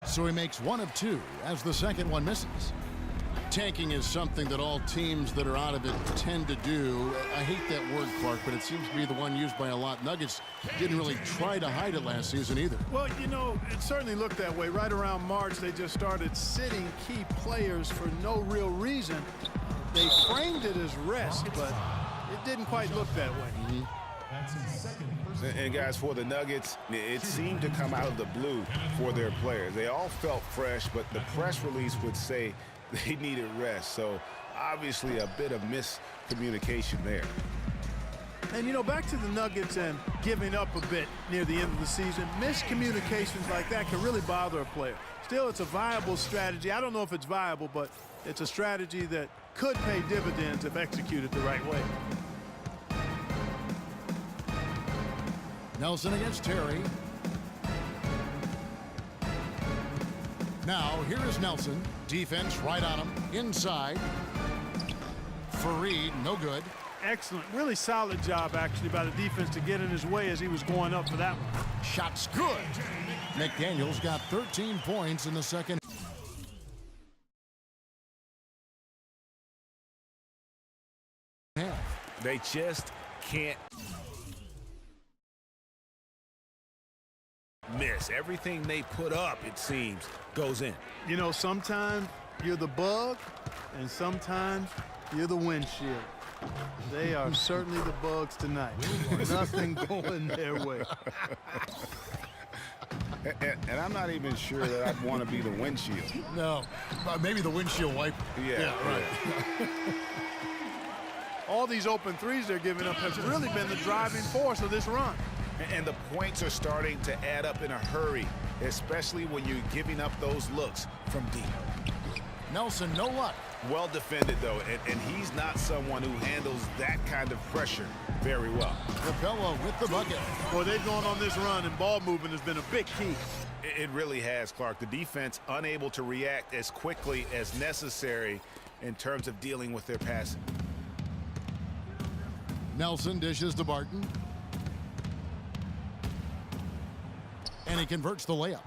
So he makes one of two as the second one misses. Tanking is something that all teams that are out of it tend to do. I hate that word, Clark, but it seems to be the one used by a lot. Nuggets didn't really try to hide it last season either. Well, you know, it certainly looked that way. Right around March, they just started sitting key players for no real reason. They framed it as rest, but it didn't quite look that way. And guys, for the Nuggets, it seemed to come out of the blue for their players. They all felt fresh, but the press release would say they needed rest. So obviously a bit of miscommunication there. And, you know, back to the Nuggets and giving up a bit near the end of the season, miscommunications like that can really bother a player. Still, it's a viable strategy. I don't know if it's viable, but it's a strategy that could pay dividends if executed the right way. Nelson against Terry. Now, here is Nelson. Defense right on him. Inside. Fareed, no good. Excellent. Really solid job, actually, by the defense to get in his way as he was going up for that one. Shot's good. McDaniels got 13 points in the second half. They just can't miss. Everything they put up, it seems, goes in. You know, sometimes you're the bug, and sometimes you're the windshield. They are certainly the bugs tonight. Nothing going their way. And I'm not even sure that I'd want to be the windshield. No, maybe the windshield wiper. Yeah, right. All these open threes they're giving up has really been the driving force of this run. And the points are starting to add up in a hurry, especially when you're giving up those looks from deep. Nelson, no luck. Well defended, though, and he's not someone who handles that kind of pressure very well. Capella with the bucket. Boy, they've gone on this run, and ball movement has been a big key. It really has, Clark. The defense unable to react as quickly as necessary in terms of dealing with their passing. Nelson dishes to Barton. And he converts the layup.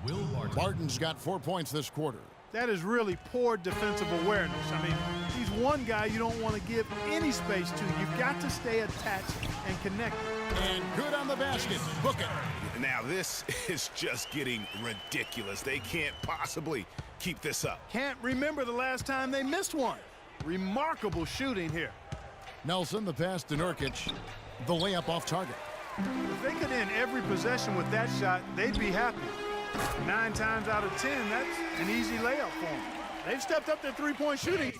Barton's got 4 points this quarter. That is really poor defensive awareness. I mean, he's one guy you don't want to give any space to. You've got to stay attached and connected. And good on the basket. Book it. Now, this is just getting ridiculous. They can't possibly keep this up. Can't remember the last time they missed one. Remarkable shooting here. Nelson, the pass to Nurkic. The layup off target. If they could end every possession with that shot, they'd be happy. 9 times out of 10, that's an easy layup for them. They've stepped up their three-point shooting.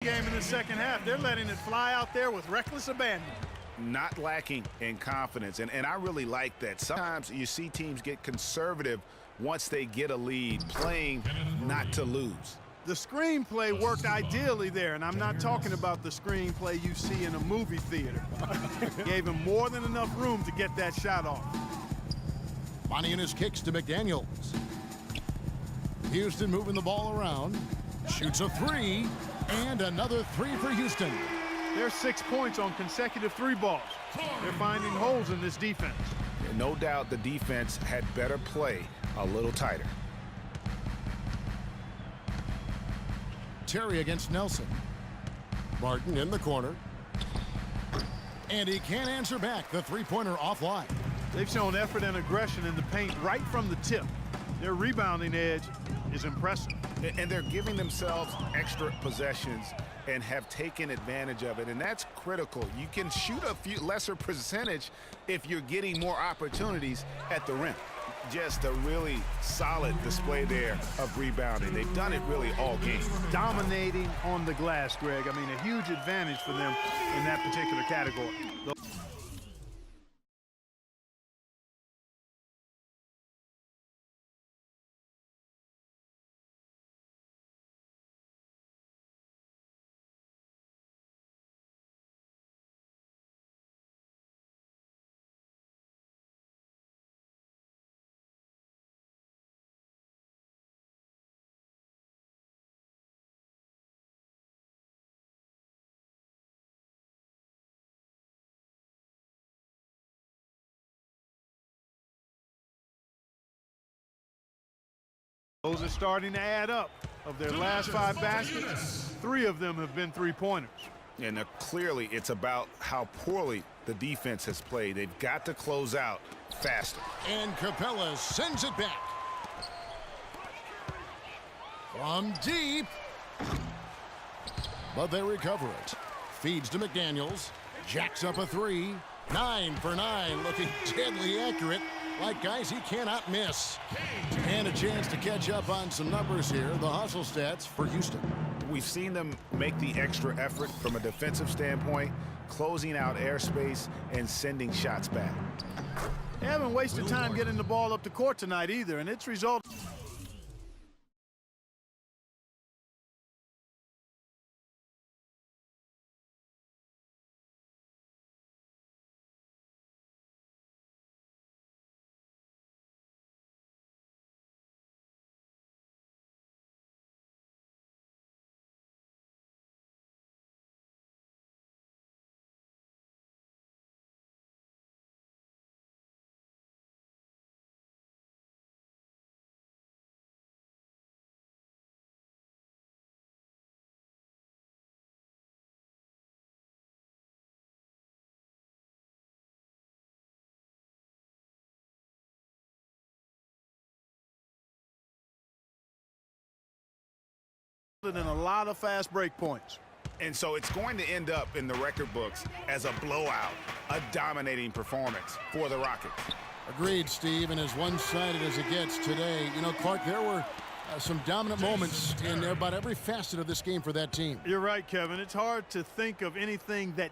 Game in the second half, they're letting it fly out there with reckless abandon. Not lacking in confidence, and I really like that. Sometimes you see teams get conservative once they get a lead, playing not to lose. The screenplay worked ideally there, and I'm not talking about the screenplay you see in a movie theater. Gave him more than enough room to get that shot off. His kicks to McDaniels. Houston moving the ball around. Shoots a three. And another three for Houston. There's 6 points on consecutive three balls. They're finding holes in this defense. No doubt the defense had better play a little tighter. Terry against Nelson. Barton in the corner. And he can't answer back. The three-pointer offline. They've shown effort and aggression in the paint right from the tip. Their rebounding edge is impressive. And they're giving themselves extra possessions and have taken advantage of it, and that's critical. You can shoot a few lesser percentage if you're getting more opportunities at the rim. Just a really solid display there of rebounding. They've done it really all game. Dominating on the glass, Greg. I mean, a huge advantage for them in that particular category. Those are starting to add up. Of their last 5 baskets, 3 of them have been three-pointers. And clearly it's about how poorly the defense has played. They've got to close out faster. And Capella sends it back. From deep. But they recover it. Feeds to McDaniels. Jacks up a 3. 9 for 9. Looking deadly accurate. Like guys he cannot miss. And a chance to catch up on some numbers here. The hustle stats for Houston. We've seen them make the extra effort from a defensive standpoint, closing out airspace and sending shots back. They haven't wasted time getting the ball up the court tonight either, and it's resulted. In a lot of fast break points. And so it's going to end up in the record books as a blowout, a dominating performance for the Rockets. Agreed, Steve, and as one-sided as it gets today. You know, Clark, there were some dominant moments in about every facet of this game for that team. You're right, Kevin. It's hard to think of anything that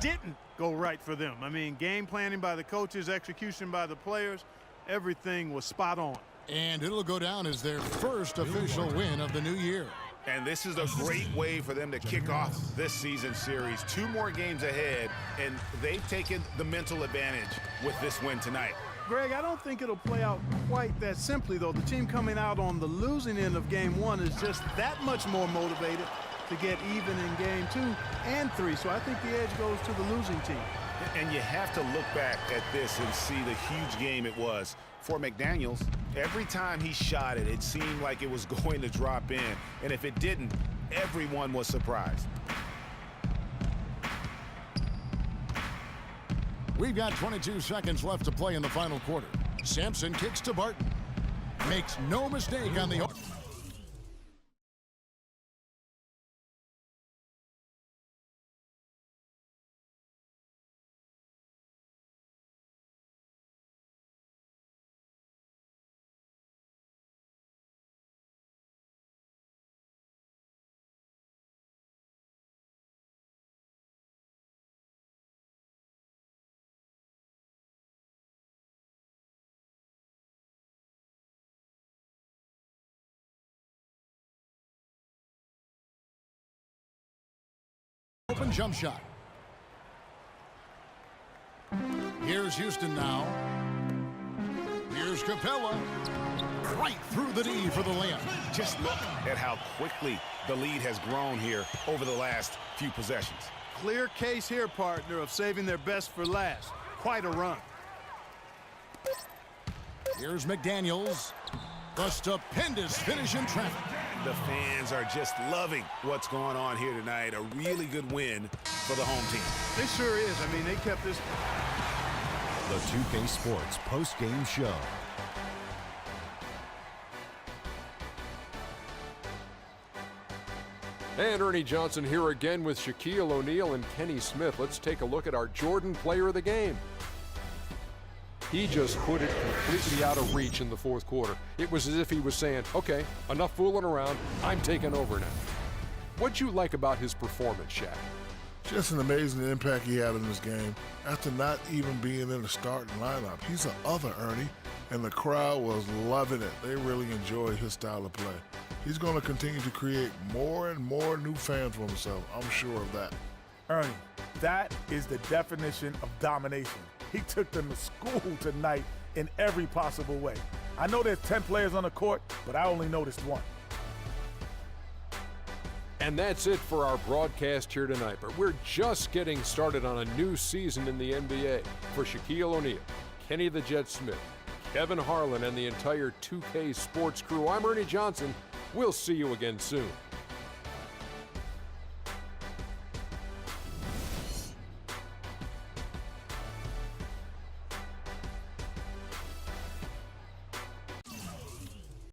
didn't go right for them. I mean, game planning by the coaches, execution by the players, everything was spot on. And it'll go down as their first official win of the new year. And this is a great way for them to kick off this season series. 2 more games ahead, and they've taken the mental advantage with this win tonight. Greg, I don't think it'll play out quite that simply, though. The team coming out on the losing end of game 1 is just that much more motivated to get even in game 2 and 3. So I think the edge goes to the losing team. And you have to look back at this and see the huge game it was for McDaniels. Every time he shot it, it seemed like it was going to drop in. And if it didn't, everyone was surprised. We've got 22 seconds left to play in the final quarter. Sampson kicks to Barton. Makes no mistake on the... Open jump shot. Here's Houston now. Here's Capella. Right through the D for the layup. Just look at how quickly the lead has grown here over the last few possessions. Clear case here, partner, of saving their best for last. Quite a run. Here's McDaniels. The stupendous finish in traffic. The fans are just loving what's going on here tonight. A really good win for the home team. It sure is. I mean, they kept this. The 2K Sports post-game show. And Ernie Johnson here again with Shaquille O'Neal and Kenny Smith. Let's take a look at our Jordan player of the game. He just put it completely out of reach in the fourth quarter. It was as if he was saying, okay, enough fooling around, I'm taking over now. What'd you like about his performance, Shaq? Just an amazing impact he had in this game. After not even being in the starting lineup, he's an other Ernie, and the crowd was loving it. They really enjoyed his style of play. He's going to continue to create more and more new fans for himself. I'm sure of that. Ernie, that is the definition of domination. He took them to school tonight in every possible way. I know there's 10 players on the court, but I only noticed one. And that's it for our broadcast here tonight. But we're just getting started on a new season in the NBA. For Shaquille O'Neal, Kenny the Jet Smith, Kevin Harlan, and the entire 2K Sports crew, I'm Ernie Johnson. We'll see you again soon.